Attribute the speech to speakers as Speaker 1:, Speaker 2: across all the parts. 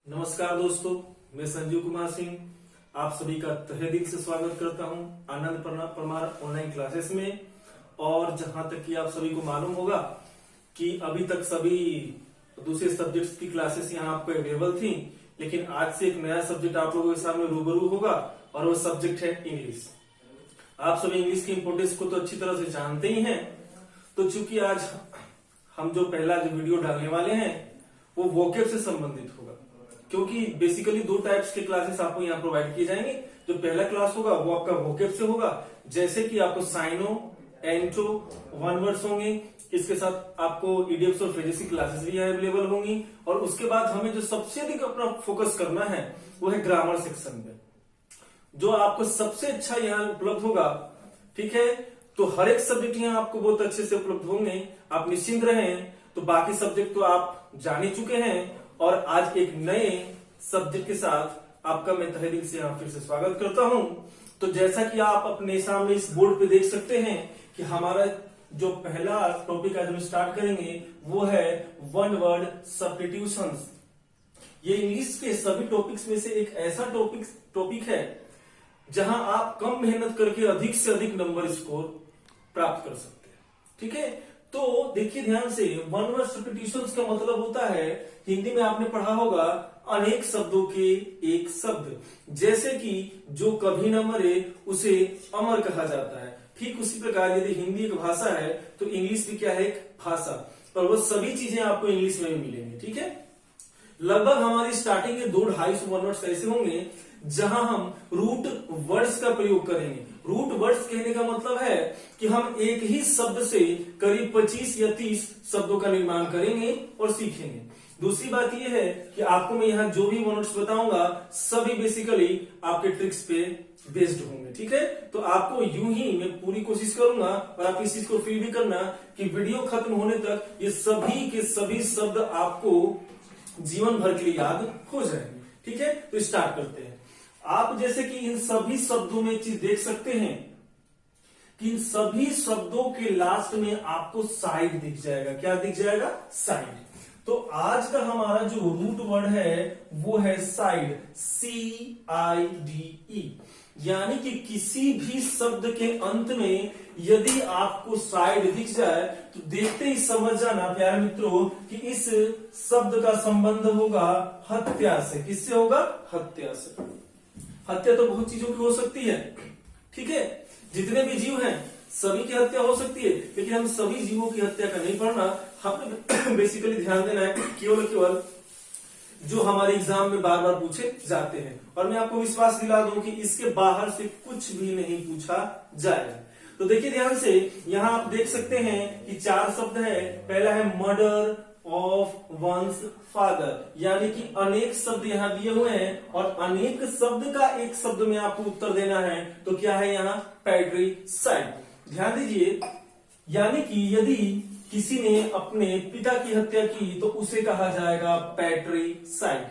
Speaker 1: नमस्कार दोस्तों, मैं संजीव कुमार सिंह आप सभी का तहे दिल से स्वागत करता हूं आनंद परमार ऑनलाइन क्लासेस में। और जहां तक कि आप सभी को मालूम होगा कि अभी तक सभी दूसरे सब्जेक्ट्स की क्लासेस यहां आपको अवेलेबल थी, लेकिन आज से एक नया सब्जेक्ट आप लोगों के सामने रूबरू होगा और वो सब्जेक्ट है इंग्लिश। आप सभी इंग्लिश की इंपोर्टेंस को तो अच्छी तरह से जानते ही हैं। तो चूंकि आज हम जो पहला जो वीडियो डालने वाले हैं वो वोकेब से संबंधित होगा, क्योंकि बेसिकली दो टाइप्स के क्लासेस आपको यहाँ प्रोवाइड किए जाएंगे। जो पहला क्लास होगा वो आपका वोकेब से होगा, जैसे कि आपको साइनो, एंटो, वन वर्ड्स होंगे। इसके साथ आपको ईडीएफ्स और फ्रेजेस की क्लासेस भी यहाँ अवेलेबल होंगी। और उसके बाद हमें जो सबसे अधिक अपना फोकस करना है वो है ग्रामर सेक्शन पे, जो आपको सबसे अच्छा यहाँ उपलब्ध होगा। ठीक है, तो हर एक सब्जेक्ट यहाँ आपको बहुत अच्छे से उपलब्ध होंगे, आप निश्चिंत रहें। तो बाकी सब्जेक्ट तो आप जान ही चुके हैं, और आज एक नए सब्जेक्ट के साथ आपका मैं तहे दिल से यहाँ फिर से स्वागत करता हूं। तो जैसा कि आप अपने सामने इस बोर्ड पे देख सकते हैं कि हमारा जो पहला टॉपिक आज हम स्टार्ट करेंगे वो है वन वर्ड सब्स्टिट्यूशंस। ये इंग्लिश के सभी टॉपिक्स में से एक ऐसा टॉपिक है जहां आप कम मेहनत करके अधिक से अधिक नंबर स्कोर प्राप्त कर सकते हैं। ठीक है, तो देखिए ध्यान से, वन वर्ड सब्स्टिट्यूशंस का मतलब होता है, हिंदी में आपने पढ़ा होगा, अनेक शब्दों के एक शब्द। जैसे कि जो कभी न मरे उसे अमर कहा जाता है, ठीक उसी प्रकार यदि हिंदी एक भाषा है तो इंग्लिश भी क्या है, एक भाषा। और वो सभी चीजें आपको इंग्लिश में भी मिलेंगी। ठीक है, लगभग हमारी स्टार्टिंग के 2-250 वन वर्ड्स ऐसे होंगे जहां हम रूट वर्ड्स का प्रयोग करेंगे। रूट वर्ड्स कहने का मतलब है कि हम एक ही शब्द से करीब 25 या 30 शब्दों का निर्माण करेंगे और सीखेंगे। दूसरी बात यह है कि आपको मैं यहाँ जो भी वर्ड्स बताऊंगा सभी बेसिकली आपके ट्रिक्स पे बेस्ड होंगे। ठीक है, तो आपको यूं ही मैं पूरी कोशिश करूंगा, और आप इस चीज को फील भी करना कि वीडियो खत्म होने तक ये सभी के सभी शब्द आपको जीवन भर के लिए याद हो जाएंगे। ठीक है, तो स्टार्ट करते हैं। आप जैसे कि इन सभी शब्दों में चीज देख सकते हैं कि इन सभी शब्दों के लास्ट में आपको साइड दिख जाएगा। क्या दिख जाएगा? साइड। तो आज का हमारा जो रूट वर्ड है वो है साइड, CIDE। यानी कि किसी भी शब्द के अंत में यदि आपको साइड दिख जाए तो देखते ही समझ जाना प्यारे मित्रों कि इस शब्द का संबंध होगा हत्या से। किससे होगा? हत्या से। हत्या तो बहुत चीजों की हो सकती है। ठीक है, जितने भी जीव हैं सभी की हत्या हो सकती है, लेकिन हम सभी जीवों की हत्या का नहीं पढ़ना। हमें बेसिकली ध्यान देना है केवल जो हमारे एग्जाम में बार बार पूछे जाते हैं। और मैं आपको विश्वास दिला दूं कि इसके बाहर से कुछ भी नहीं पूछा जाएगा। तो देखिए ध्यान से, यहां आप देख सकते हैं कि 4 शब्द है। पहला है मर्डर ऑफ वंस फादर, यानी कि अनेक शब्द यहाँ दिए हुए हैं और अनेक शब्द का एक शब्द में आपको उत्तर देना है। तो क्या है यहाँ? पैट्रिसाइड। ध्यान दीजिए, यानी कि यदि किसी ने अपने पिता की हत्या की तो उसे कहा जाएगा पैट्रिसाइड।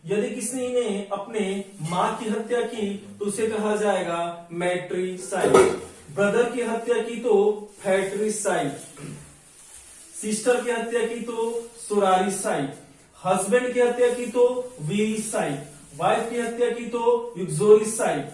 Speaker 1: यदि किसी ने अपने माँ की हत्या की तो उसे कहा जाएगा मैट्रिसाइड। ब्रदर की हत्या की तो फैट्रिसाइड, सिस्टर की हत्या की तो सोरारिसाइड, हस्बैंड की हत्या की तो वीरिसाइड, वाइफ की हत्या की तो युक्सोरिसाइड,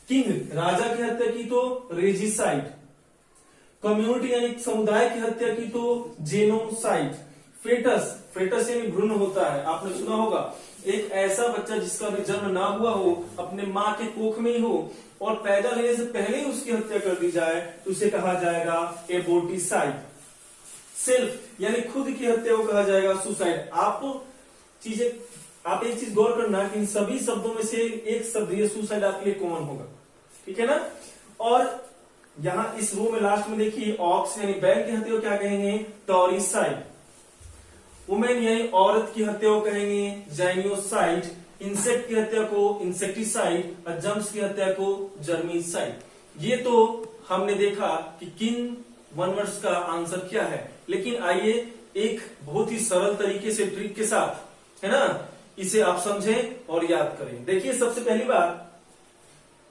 Speaker 1: किंग राजा की हत्या की तो रेजिसाइड, कम्युनिटी यानी समुदाय की हत्या की तो जेनोसाइड, फेटस यानी भ्रूण होता है। आपने सुना होगा, एक ऐसा बच्चा जिसका भी जन्म ना हुआ हो, अपने माँ के कोख में ही हो और पैदा लेने से पहले ही उसकी हत्या कर दी जाए तो उसे कहा जाएगा एबोर्टिसाइड। सेल्फ यानी खुद की हत्या को कहा जाएगा सुसाइड। आप एक चीज गौर करना कि इन सभी शब्दों में से एक शब्द ये सुसाइड आपके लिए कॉमन होगा। ठीक है ना? और यहां इस रो में लास्ट में देखिए, ऑक्स यानी बैल की हत्या को क्या कहेंगे? टॉरिसाइड। वुमेन यानी औरत की हत्या को कहेंगे जाइनियोसाइड। इंसेक्ट की हत्या को इंसेक्टिसाइड और जम्स की हत्या को जर्मीसाइड। ये तो हमने देखा कि किन वन वर्ड्स का आंसर क्या है, लेकिन आइए एक बहुत ही सरल तरीके से ट्रिक के साथ, है ना, इसे आप समझें और याद करें। देखिए सबसे पहली बात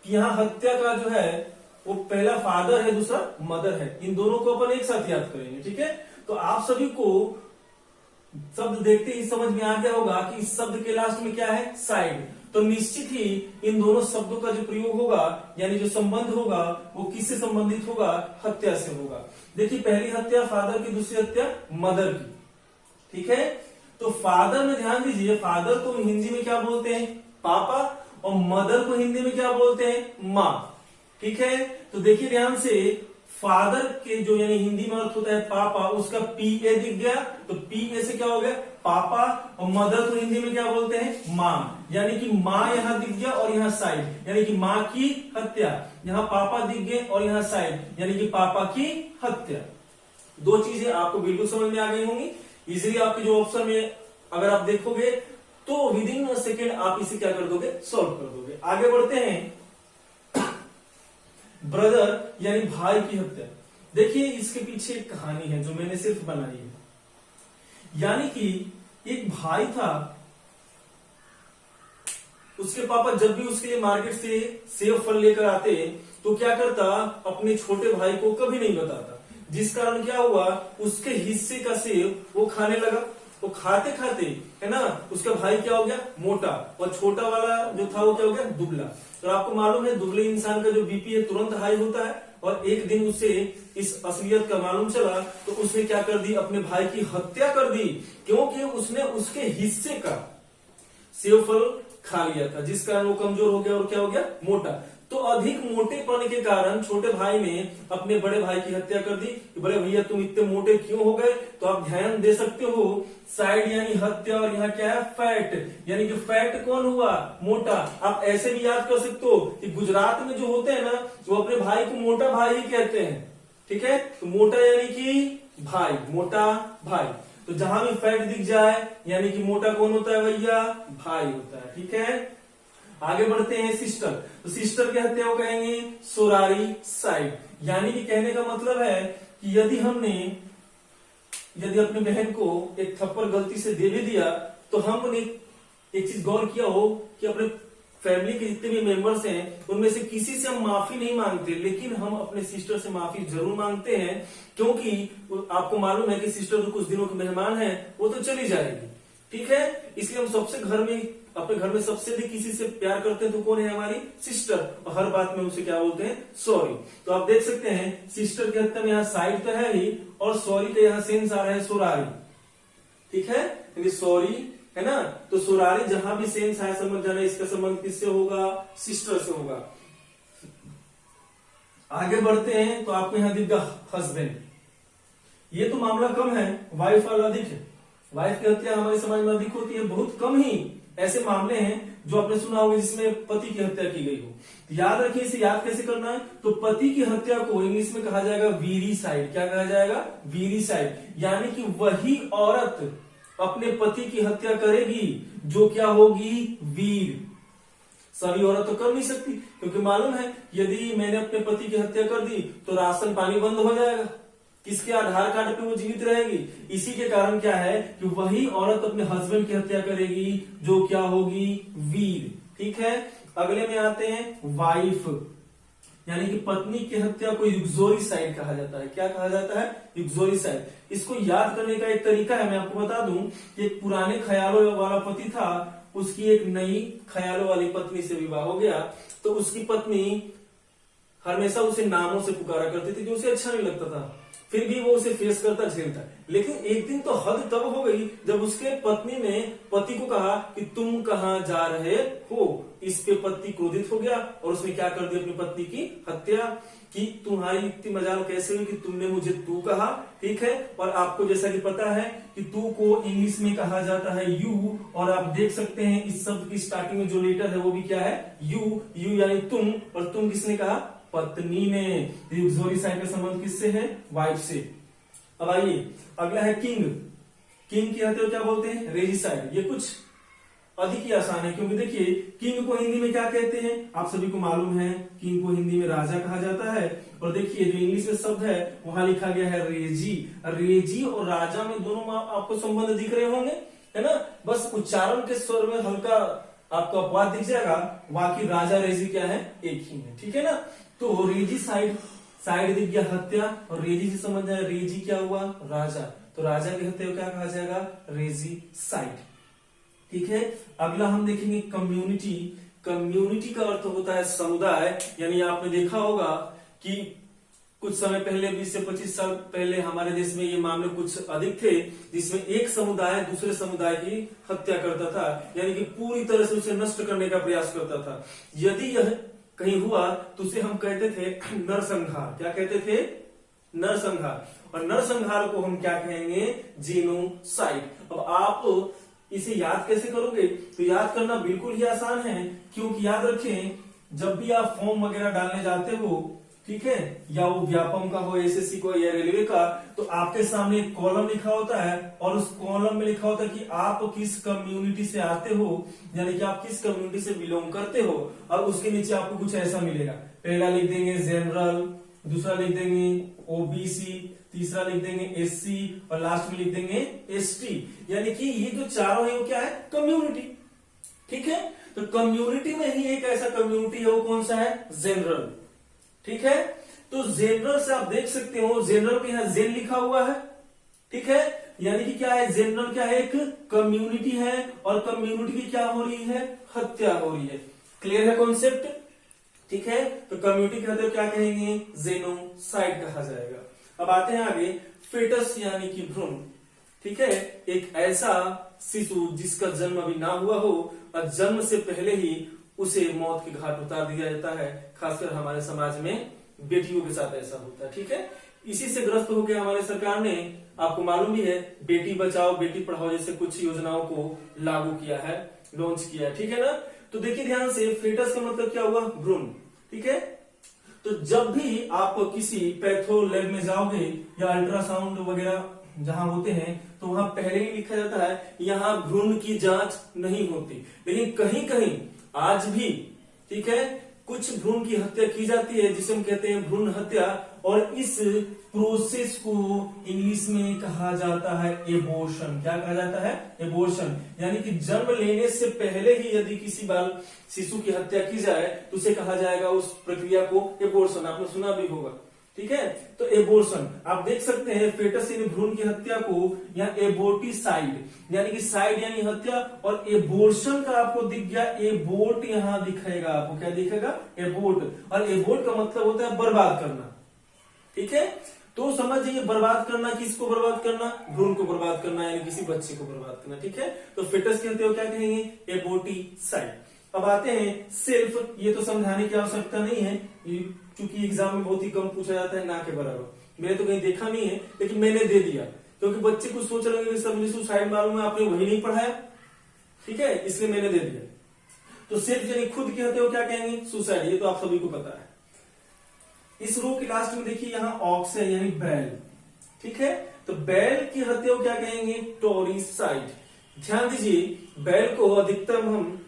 Speaker 1: कि यहाँ हत्या का जो है वो पहला फादर है, दूसरा मदर है। इन दोनों को अपन एक साथ याद करेंगे। ठीक है, तो आप सभी को शब्द देखते ही समझ में आ गया होगा कि इस शब्द के लास्ट में क्या है, साइड। तो निश्चित ही इन दोनों शब्दों का जो प्रयोग होगा यानी जो संबंध होगा वो किससे संबंधित होगा, हत्या से होगा। देखिए पहली हत्या फादर की, दूसरी हत्या मदर की, ठीक है। तो फादर में ध्यान दीजिए, फादर को हिंदी में क्या बोलते हैं, पापा, और मदर को हिंदी में क्या बोलते हैं, माँ, ठीक है। तो देखिए ध्यान से, फादर के जो यानी हिंदी में अर्थ होता है पापा, उसका पीए दिख गया, तो पीए से क्या हो गया, पापा, और मदर को हिंदी में क्या बोलते हैं, माँ, यानी कि माँ यहाँ दिख गया और यहाँ साइड, यानी कि माँ की हत्या। यहाँ पापा दिख गए और यहाँ साइड, यानी कि पापा की हत्या। दो चीजें आपको बिल्कुल समझ में आ गई होंगी। इजीली आपके जो ऑप्शन में अगर आप देखोगे तो विद इन सेकेंड आप इसे क्या कर दोगे, सॉल्व कर दोगे। आगे बढ़ते हैं, ब्रदर यानी भाई की हत्या। देखिए इसके पीछे एक कहानी है जो मैंने सिर्फ बनाई है। यानी कि एक भाई था, उसके पापा जब भी उसके लिए मार्केट से सेब फल लेकर आते तो क्या करता, अपने छोटे भाई को कभी नहीं बताता, जिस कारण क्या हुआ, उसके हिस्से का सेब वो खाने लगा। वो खाते खाते है ना, उसका भाई क्या हो गया, मोटा, और छोटा वाला जो था वो क्या हो गया, दुबला। तो आपको मालूम है दुबले इंसान का जो बीपी है तुरंत हाई होता है, और एक दिन उसे इस असलियत का मालूम चला तो उसने क्या कर दी, अपने भाई की हत्या कर दी, क्योंकि उसने उसके हिस्से का सेब फल खा लिया था, जिस कारण वो कमजोर हो गया और क्या हो गया, मोटा। तो अधिक मोटेपन के कारण छोटे भाई ने अपने बड़े भाई की हत्या कर दी कि बड़े भैया तुम इतने मोटे क्यों हो गए। तो आप ध्यान दे सकते हो, साइड यानी हत्या और यहाँ क्या है, फैट, यानी कि फैट कौन हुआ, मोटा। आप ऐसे भी याद कर सकते हो कि गुजरात में जो होते हैं ना, वो अपने भाई को मोटा भाई ही कहते हैं, ठीक है। तो मोटा यानी कि भाई, मोटा भाई। तो जहां भी फैट दिख जाए यानी कि मोटा कौन होता है भैया, भाई होता है, ठीक है। आगे बढ़ते हैं, सिस्टर। तो सिस्टर की हत्या को कहेंगे सोरारी साइड, यानी कि कहने का मतलब है कि यदि अपनी बहन को एक थप्पड़ गलती से दे भी दिया तो हमने एक चीज गौर किया हो कि अपने फैमिली के जितने भी मेंबर्स हैं उनमें से किसी से हम माफी नहीं मांगते, लेकिन हम अपने सिस्टर से माफी जरूर मांगते हैं, क्योंकि आपको मालूम है कि सिस्टर तो कुछ दिनों के मेहमान है, वो तो चली जाएगी, ठीक है। इसलिए हम अपने घर में सबसे अधिक किसी से प्यार करते हैं तो कौन है, हमारी सिस्टर, और हर बात में उसे क्या बोलते हैं, सॉरी। तो आप देख सकते हैं सिस्टर की हत्या में यहाँ साइड तो है ही, और सॉरी का यहाँ सेंस आ रहा है सोरारी, ठीक है, यानी सॉरी है ना। तो सोरारी जहां भी सेंस आया समझ जाना इसका संबंध किससे होगा, सिस्टर से होगा। आगे बढ़ते हैं, तो आपको यहाँ दिखा हस्बैंड, ये तो मामला कम है, वाइफ वाला अधिक है। वाइफ की हत्या हमारे समाज में अधिक होती है, बहुत कम ही ऐसे मामले हैं जो आपने सुना होगा जिसमें पति की हत्या की गई हो। तो याद रखिए, इसे याद कैसे करना है, तो पति की हत्या को इंग्लिश में कहा जाएगा वीरीसाइड। क्या कहा जाएगा, वीरीसाइड, यानी कि वही औरत अपने पति की हत्या करेगी जो क्या होगी, वीर। सभी औरत तो कर नहीं सकती, क्योंकि मालूम है यदि मैंने अपने पति की हत्या कर दी तो राशन पानी बंद हो जाएगा, किसके आधार कार्ड पे वो जीवित रहेगी। इसी के कारण क्या है कि वही औरत अपने हस्बैंड की हत्या करेगी जो क्या होगी, वीर, ठीक है। अगले में आते हैं वाइफ, यानी कि पत्नी की हत्या को युक्सोरिसाइड कहा जाता है। क्या कहा जाता है, युक्सोरिसाइड। इसको याद करने का एक तरीका है, मैं आपको बता दूं कि एक पुराने ख्यालों वाला पति था, उसकी एक नई ख्यालों वाली पत्नी से विवाह हो गया, तो उसकी पत्नी हमेशा उसे नामों से पुकारा करती थी जो उसे अच्छा नहीं लगता था, फिर भी वो उसे फेस करता, झेलता। लेकिन एक दिन तो हद तब हो गई जब उसके पत्नी ने पति को कहा कि तुम कहां जा रहे हो। इस पे पति क्रोधित हो गया और उसने क्या कर दिया, अपनी पत्नी की हत्या की। तुम्हारी इतनी मजाल कैसे हुई कि तुमने मुझे तू कहा, ठीक है। और आपको जैसा कि पता है कि तू को इंग्लिश में कहा जाता है यू, और आप देख सकते हैं इस शब्द की स्टार्टिंग में जो लेटर है वो भी क्या है, यू। यू यानी तुम, और तुम किसने कहा, पत्नी ने। युक्सोरिसाइड का संबंध किससे है, वाइफ से। अब आइए अगला है किंग। किंग की हत्या क्या बोलते हैं, रेजिसाइड। ये कुछ अधिक ही आसान है, क्योंकि देखिए किंग को हिंदी में क्या कहते हैं, आप सभी को मालूम है, किंग को हिंदी में राजा कहा जाता है। और देखिए जो इंग्लिश में शब्द है वहां लिखा गया है रेजी। रेजी और राजा में दोनों में आपको संबंध दिख रहे होंगे, है ना। बस उच्चारण के स्वर में हल्का आपको अपवाद दिख जाएगा, बाकी राजा रेजी क्या है, एक ही है, ठीक है ना। तो रेजी साइड दिख गया हत्या, और रेजी से समझ जाए, रेजी क्या हुआ, राजा। तो राजा की हत्या को क्या कहा जाएगा? रेजिसाइड। ठीक है, अगला हम देखेंगे कम्युनिटी। कम्युनिटी का अर्थ होता है समुदाय। यानी आपने देखा होगा कि कुछ समय पहले 20 से 25 साल पहले हमारे देश में ये मामले कुछ अधिक थे, जिसमें एक समुदाय दूसरे समुदाय की हत्या करता था, यानी कि पूरी तरह से उसे नष्ट करने का प्रयास करता था। यदि यह कहीं हुआ तो उसे हम कहते थे नरसंहार। क्या कहते थे? नरसंहार। और नरसंहार को हम क्या कहेंगे? जीनोसाइड। अब आप इसे याद कैसे करोगे? तो याद करना बिल्कुल ही आसान है, क्योंकि याद रखें जब भी आप फॉर्म वगैरह डालने जाते हो, ठीक है, या वो व्यापम का हो, एसएससी को या रेलवे का, तो आपके सामने एक कॉलम लिखा होता है और उस कॉलम में लिखा होता है कि आप किस कम्युनिटी से आते हो, यानी कि आप किस कम्युनिटी से बिलोंग करते हो। और उसके नीचे आपको कुछ ऐसा मिलेगा। पहला लिख देंगे जनरल, दूसरा लिख देंगे ओबीसी, तीसरा लिख देंगे एससी और लास्ट में लिख देंगे एसटी। यानी कि ये जो चारों है वो क्या है? कम्युनिटी। ठीक है, तो कम्युनिटी में ही एक ऐसा कम्युनिटी है, वो कौन सा है? जनरल। ठीक है, तो जनरल से आप देख सकते हो जनरल के यहाँ जेन लिखा हुआ है। ठीक है, यानी कि क्या है? जनरल क्या है? एक कम्युनिटी है और कम्युनिटी की क्या हो रही है? हत्या हो रही है। क्लियर है कॉन्सेप्ट? ठीक है, तो कम्युनिटी की हत्या क्या कहेंगे? जेनोसाइड कहा जाएगा। अब आते हैं आगे, फेटस यानी कि भ्रूण। ठीक है, एक ऐसा शिशु जिसका जन्म अभी ना हुआ हो और जन्म से पहले ही उसे मौत के घाट उतार दिया जाता है। खासकर हमारे समाज में बेटियों के साथ ऐसा होता है। ठीक है, इसी से ग्रस्त होकर हमारे सरकार ने, आपको मालूम भी है, बेटी बचाओ बेटी पढ़ाओ जैसे कुछ योजनाओं को लागू किया है, लॉन्च किया है। ठीक है ना, तो देखिए ध्यान से, फेटस का मतलब क्या हुआ? भ्रूण। ठीक है, तो जब भी आप किसी पैथो लैब में जाओगे या अल्ट्रासाउंड वगैरह जहां होते हैं, तो वहां पहले ही लिखा जाता है यहाँ भ्रूण की जांच नहीं होती। लेकिन कहीं कहीं आज भी, ठीक है, कुछ भ्रूण की हत्या की जाती है, जिसे हम कहते हैं भ्रूण हत्या। और इस प्रोसेस को इंग्लिश में कहा जाता है एबॉर्शन। क्या कहा जाता है? एबॉर्शन। यानी कि जन्म लेने से पहले ही यदि किसी बाल शिशु की हत्या की जाए तो उसे कहा जाएगा, उस प्रक्रिया को एबॉर्शन। आपने सुना भी होगा। ठीक है, तो एबॉर्शन आप देख सकते हैं, फेटस यानी भ्रूण की हत्या को यहाँ एबोर्टिसाइड, यानी कि साइड यानी हत्या, और एबॉर्शन का आपको दिख गया, एबोर्ट यहाँ दिखेगा आपको। क्या दिखेगा? एबोर्ट। और एबोर्ट का मतलब होता है बर्बाद करना। ठीक है, तो समझ जाइए, बर्बाद करना, किसको बर्बाद करना? भ्रूण को बर्बाद करना, यानी किसी बच्चे को बर्बाद करना। ठीक है, तो फेटस की हत्या को क्या कहेंगे? एबोर्टिसाइड। अब आते हैं सेल्फ। ये तो समझाने की आवश्यकता नहीं है, क्योंकि एग्जाम में बहुत ही कम पूछा जाता है, ना के बराबर। मैंने तो कहीं देखा नहीं है, लेकिन मैंने दे दिया, क्योंकि बच्चे कुछ सोच रहे हैं सर मुझे सुसाइड मालूम है, आपने वही नहीं पढ़ाया। ठीक है, इसलिए मैंने दे दिया। तो सेल्फ यानी खुद की हत्या को क्या कहेंगे? सुसाइड। ये तो आप सभी को पता है। इस रो के लास्ट में देखिए यहाँ ऑक्स है, यानी बैल। ठीक है, तो बैल की हत्या को क्या कहेंगे? टोरिसाइड। ध्यान दीजिए, बैल को अधिकतम हम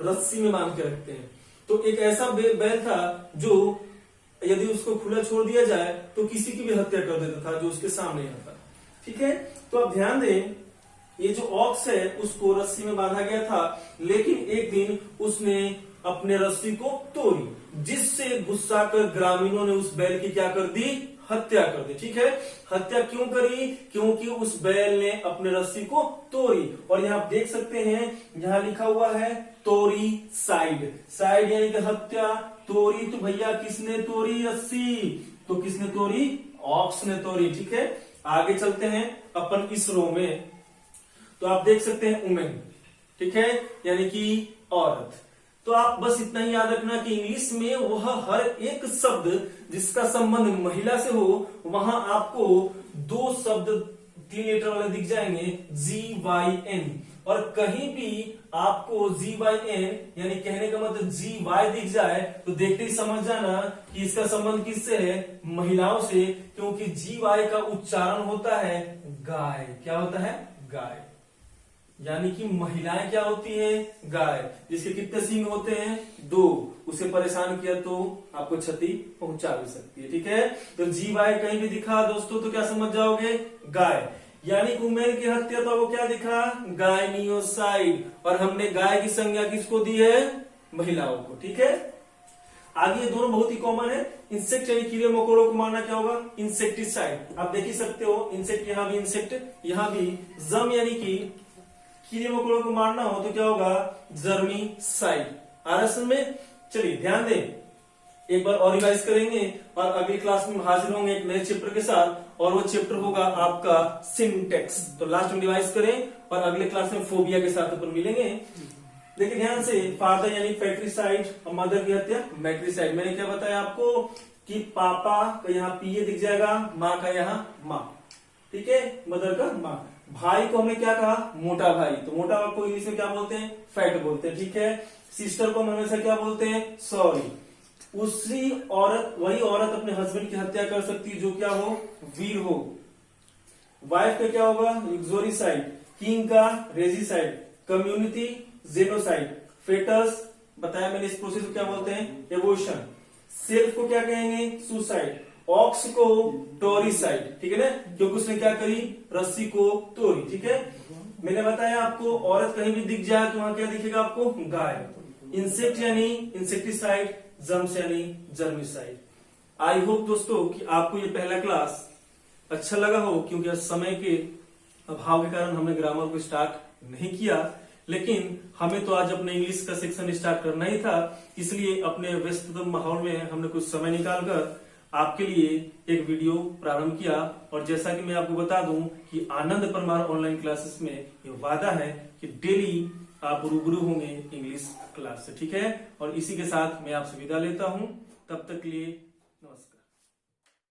Speaker 1: रस्सी में बांध के रखते हैं। तो एक ऐसा बैल था जो यदि उसको खुला छोड़ दिया जाए तो किसी की भी हत्या कर देता था जो उसके सामने आता। ठीक है, तो आप ध्यान दें, ये जो ऑक्स है उसको रस्सी में बांधा गया था, लेकिन एक दिन उसने अपने रस्सी को तोड़ी, जिससे गुस्सा कर ग्रामीणों ने उस बैल की क्या कर दी? हत्या कर दी। ठीक है, हत्या क्यों करी? क्योंकि उस बैल ने अपने रस्सी को तोड़ी। और यहाँ आप देख सकते हैं, यहाँ लिखा हुआ है तोरी साइड। साइड यानी कि हत्या, तोड़ी तो भैया किसने तोड़ी रस्सी? तो किसने तोड़ी? ऑक्स ने तोड़ी। ठीक है, आगे चलते हैं अपन इस रो में। तो आप देख सकते हैं वुमेन। ठीक है, यानी कि औरत। तो आप बस इतना ही याद रखना कि इंग्लिश में वह हर एक शब्द जिसका संबंध महिला से हो, वहां आपको दो शब्द 3 लेटर वाले दिख जाएंगे, GYN। और कहीं भी आपको GYN यानी कहने का मतलब GY दिख जाए तो देखते ही समझ जाना कि इसका संबंध किससे है? महिलाओं से, क्योंकि GY का उच्चारण होता है गाय। क्या होता है? गाय। यानी कि महिलाएं क्या होती है? गाय। जिसके कितने सींग होते हैं? 2। उसे परेशान किया तो आपको क्षति पहुंचा भी सकती है। ठीक है, तो GY कहीं भी दिखा दोस्तों तो क्या समझ जाओगे? गाय। यानी कि वुमेन की हत्या तो वो क्या दिखा? गायनियोसाइड। और हमने गाय की संज्ञा किसको दी है? महिलाओं को। ठीक है, आगे ये दोनों बहुत ही कॉमन है। इंसेक्ट यानी कीड़े मकोड़ों को मारना क्या होगा, इंसेक्टिसाइड। आप देख ही सकते हो इंसेक्ट, यहाँ भी इंसेक्ट, यहाँ भी जम यानी कि कीड़े मकोड़ों को मारना हो तो क्या होगा, जर्मीसाइड। आरएसएन में चलिए ध्यान दें, एक बार और रिवाइज करेंगे और अगली क्लास में हाजिर होंगे एक नए चैप्टर के साथ, और वो चैप्टर होगा आपका सिंटेक्स। तो लास्ट में रिवाइज करें और अगले क्लास में फोबिया के साथ अपन मिलेंगे। देखिए ध्यान से, फादर यानी पैट्रिसाइड और मदर की हत्या मैट्रिसाइड। मैंने क्या बताया आपको कि पापा का यहाँ पीए दिख जाएगा, माँ का यहाँ माँ, ठीक है, मदर का माँ। भाई को हमने क्या कहा, मोटा भाई, तो मोटा भाई को इंग्लिश में क्या बोलते हैं, फैट बोलते हैं, ठीक है। सिस्टर को हम हमेशा क्या बोलते हैं, सॉरी। उसी औरत, वही औरत अपने हस्बैंड की हत्या कर सकती है जो क्या हो, वीर हो। वाइफ का क्या होगा, एक्सोरिसाइड। किंग का रेजिसाइड। Community genocide. फेटस बताया मैंने, इस प्रोसेस को क्या बोलते हैं, एबॉर्शन। सेल्फ को क्या कहेंगे, सुसाइड। ऑक्स को टोरिसाइड, ठीक है ना, क्योंकि उसने क्या करी, रस्सी को तोड़ी, ठीक है। मैंने बताया आपको औरत कहीं भी दिख जाए तो वहां क्या दिखेगा आपको, गाय। इंसेक्ट यानी इंसेक्टिसाइड, जर्म्स यानी जर्मिसाइड। आई होप दोस्तों कि आपको ये पहला क्लास अच्छा लगा हो, क्योंकि समय के अभाव के कारण हमने ग्रामर को स्टार्ट नहीं किया, लेकिन हमें तो आज अपने इंग्लिश का सेक्शन स्टार्ट करना ही था, इसलिए अपने व्यस्ततम माहौल में हमने कुछ समय निकालकर आपके लिए एक वीडियो प्रारंभ किया। और जैसा कि मैं आपको बता दूं कि आनंद परमार ऑनलाइन क्लासेस में ये वादा है कि डेली आप रूबरू होंगे इंग्लिश क्लास से, ठीक है। और इसी के साथ मैं आपसे विदा लेता हूं, तब तक के लिए